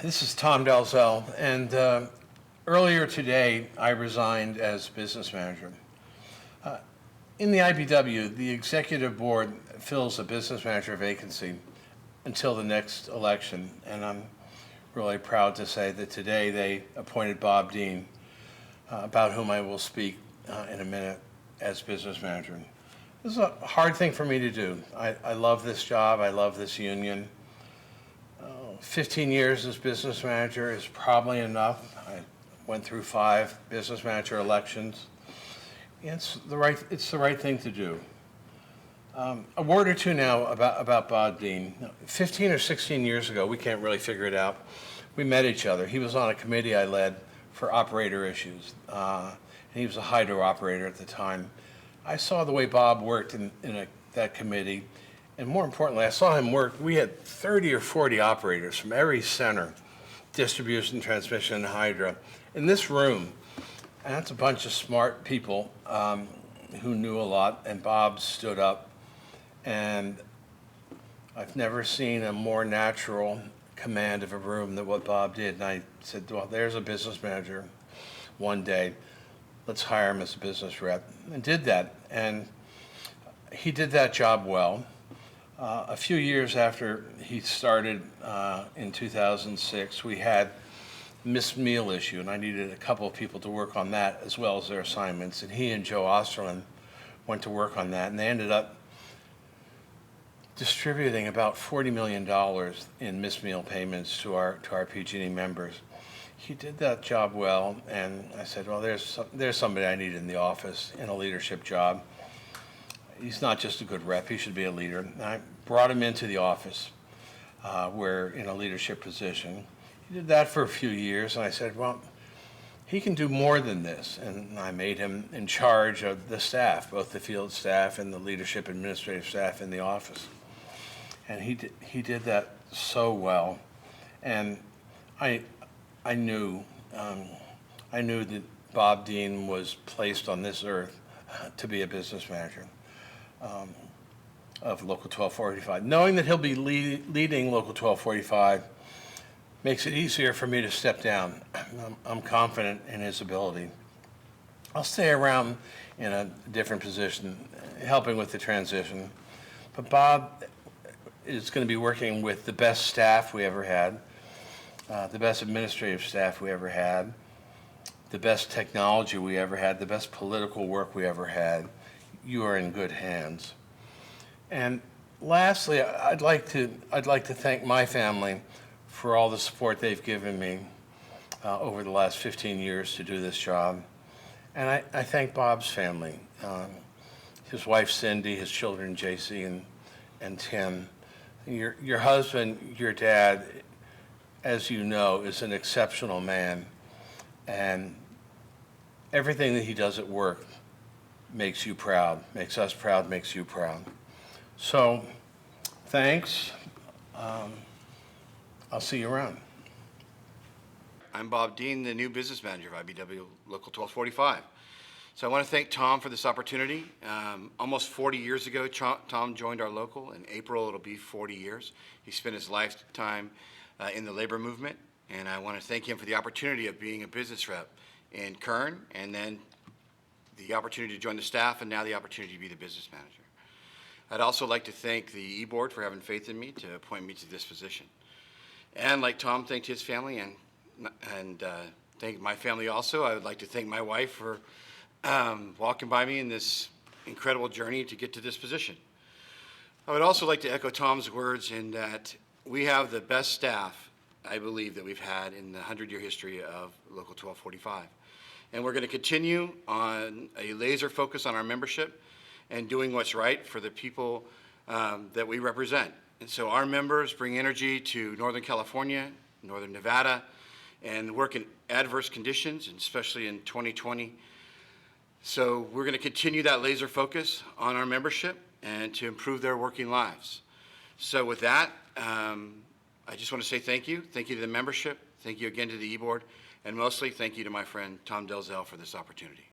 This is Tom Dalzell, and earlier today I resigned as business manager. In the IBEW, the executive board fills a business manager vacancy until the next election, and I'm really proud to say that today they appointed Bob Dean, about whom I will speak in a minute, as business manager. This is a hard thing for me to do. I love this job, I love this union. 15 years as business manager is probably enough. I went through 5 business manager elections. It's the right thing to do. A word or two now about Bob Dean. 15 or 16 years ago, we can't really figure it out, we met each other. He was on a committee I led for operator issues. And he was a hydro operator at the time. I saw the way Bob worked in that committee. And more importantly, I saw him work. We had 30 or 40 operators from every center, distribution, transmission, and hydro, in this room. And that's a bunch of smart people who knew a lot, and Bob stood up. And I've never seen a more natural command of a room than what Bob did. And I said, well, there's a business manager one day. Let's hire him as a business rep. And did that. And he did that job well. A few years after he started in 2006, we had missed meal issue, and I needed a couple of people to work on that as well as their assignments. And he and Joe Osterlin went to work on that, and they ended up distributing about $40 million in missed meal payments to our PG&E members. He did that job well, and I said, well, there's somebody I need in the office in a leadership job. He's not just a good rep, he should be a leader. And I brought him into the office where in a leadership position. He did that for a few years, and I said, well, he can do more than this. And I made him in charge of the staff, both the field staff and the leadership administrative staff in the office. And he did that so well. And I knew that Bob Dean was placed on this earth to be a business manager of Local 1245. Knowing that he'll be leading Local 1245 makes it easier for me to step down. I'm confident in his ability. I'll stay around in a different position, helping with the transition. But Bob is going to be working with the best staff we ever had, the best administrative staff we ever had, the best technology we ever had, the best political work we ever had. You are in good hands. And lastly, I'd like to thank my family for all the support they've given me over the last 15 years to do this job. And I thank Bob's family, his wife Cindy, his children JC and Tim. Your husband, your dad, as you know, is an exceptional man, and everything that he does at work makes you proud, makes us proud, makes you proud. So, thanks. I'll see you around. I'm Bob Dean, the new business manager of IBEW Local 1245. So I want to thank Tom for this opportunity. Almost 40 years ago, Tom joined our local. In April, it'll be 40 years. He spent his lifetime in the labor movement, and I want to thank him for the opportunity of being a business rep in Kern, and then the opportunity to join the staff, and now the opportunity to be the business manager. I'd also like to thank the E-Board for having faith in me to appoint me to this position. And like Tom thanked his family, and thank my family also, I would like to thank my wife for walking by me in this incredible journey to get to this position. I would also like to echo Tom's words in that we have the best staff, I believe, that we've had in the 100-year history of Local 1245. And we're going to continue on a laser focus on our membership and doing what's right for the people that we represent. And so our members bring energy to Northern California, Northern Nevada, and work in adverse conditions, and especially in 2020. So we're going to continue that laser focus on our membership and to improve their working lives. So with that, I just want to say thank you. Thank you to the membership. Thank you again to the E-Board. And mostly, thank you to my friend Tom Dalzell for this opportunity.